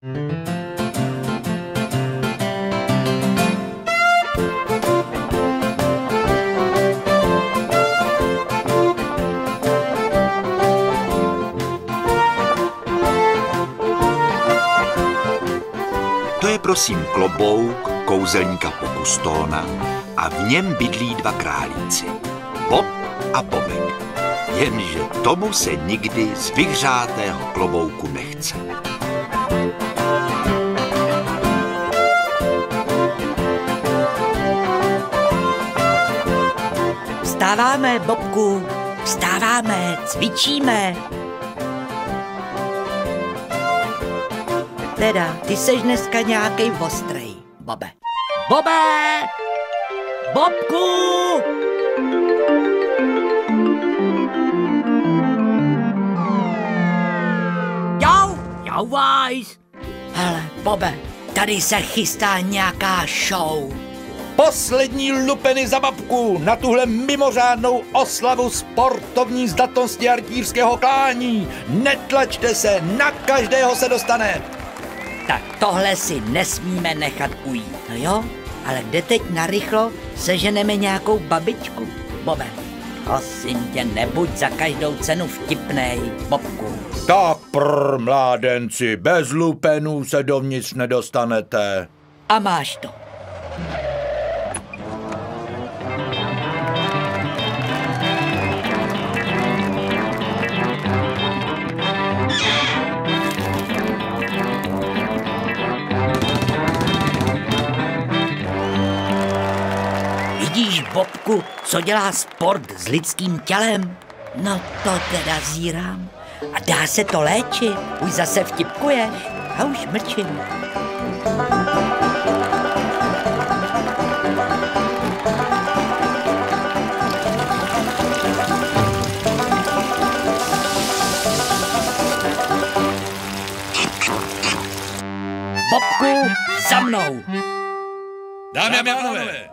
To je prosím klobouk kouzelníka Pokustona a v něm bydlí dva králíci, Bob a Bobek. Jenže tomu se nikdy z vyhřátého klobouku nechce. Vstáváme, Bobku, vstáváme, cvičíme. Teda, ty seš dneska nějakej ostrej, Bobe. Bobe! Bobku! Jau, vajs. Hele, Bobe, tady se chystá nějaká show. Poslední lupeny za babku na tuhle mimořádnou oslavu sportovní zdatnosti a rytířského klání. Netlačte se, na každého se dostane. Tak tohle si nesmíme nechat ujít, no jo? Ale kde teď narychlo seženeme nějakou babičku, Bobe? Prosím tě, nebuď za každou cenu vtipnej, Bobku. Tak mládenci, bez lupenů se dovnitř nedostanete. A máš to. Vidíš, Bobku, co dělá sport s lidským tělem? No to teda zírám. A dá se to léčit? Už zase vtipkuješ? A už mlčím. Bobku, za mnou! Dámy a pánové,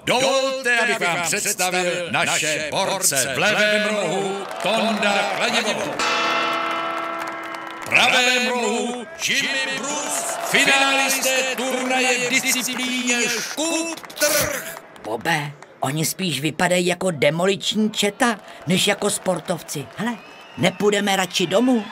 dovolte, abych vám představil naše borce. V levém rohu Tonda Kladivovo. V pravém rohu Jimmy Bruce, finalisté turnaje v disciplíně škůptrh. Bobe, oni spíš vypadají jako demoliční četa, než jako sportovci. Hele, nepůjdeme radši domů?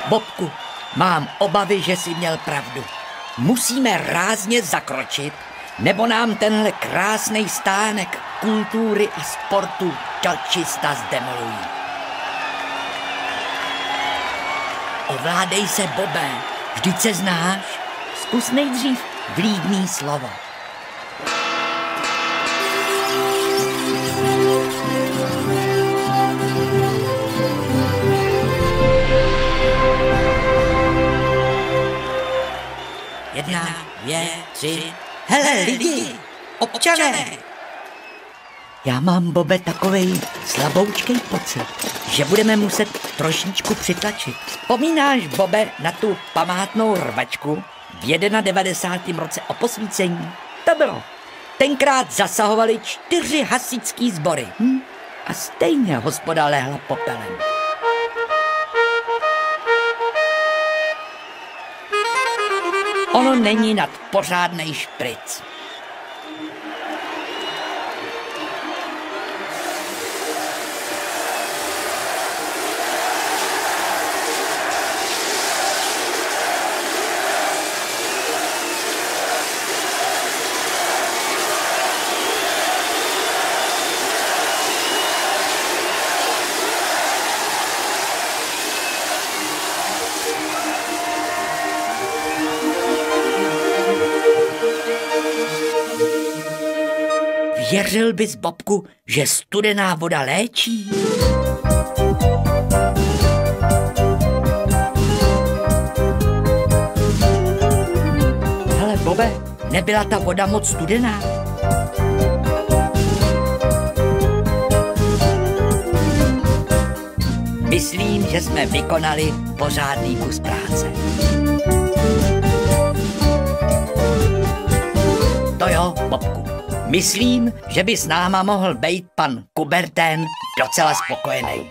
Bobku, mám obavy, že jsi měl pravdu. Musíme rázně zakročit, nebo nám tenhle krásný stánek kultury a sportu dočista zdemolují. Ovládej se, Bobe, vždyť se znáš. Zkus nejdřív vlídný slovo. Jedna, dvě, tři. Hele, lidi, občané! Já mám, Bobe, takovej slaboučkej pocit, že budeme muset trošičku přitlačit. Vzpomínáš, Bobe, na tu památnou rvačku v 91. roce o posvícení? To bylo. Tenkrát zasahovali 4 hasičský sbory. A stejně hospoda lehla popelem. Ono není nad pořádnej špric. Věřil bys, Bobku, že studená voda léčí? Hele, Bobe, nebyla ta voda moc studená? Myslím, že jsme vykonali pořádný kus práce. To jo, Bobku. Myslím, že by s náma mohl být pan Kubertén docela spokojený.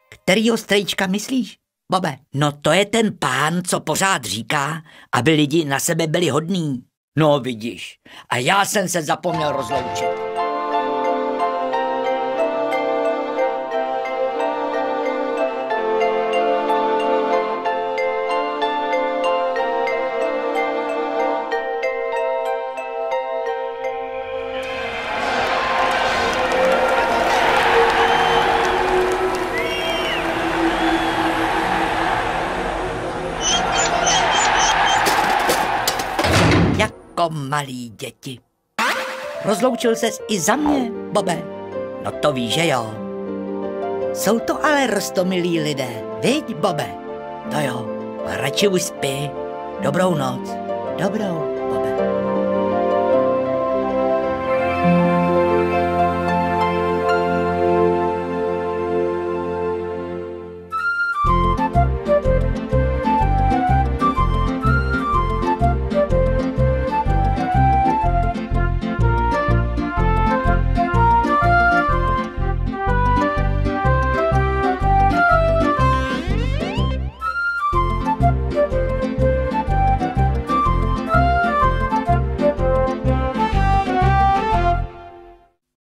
Kterýho strejčka myslíš, Bobe? No to je ten pán, co pořád říká, aby lidi na sebe byli hodní. No vidíš, a já jsem se zapomněl rozloučit. Malí děti. Rozloučil ses i za mě, Bobe? No to víš, že jo. Jsou to ale roztomilí lidé, viď, Bobe? To jo, radši už spí. Dobrou noc. Dobrou.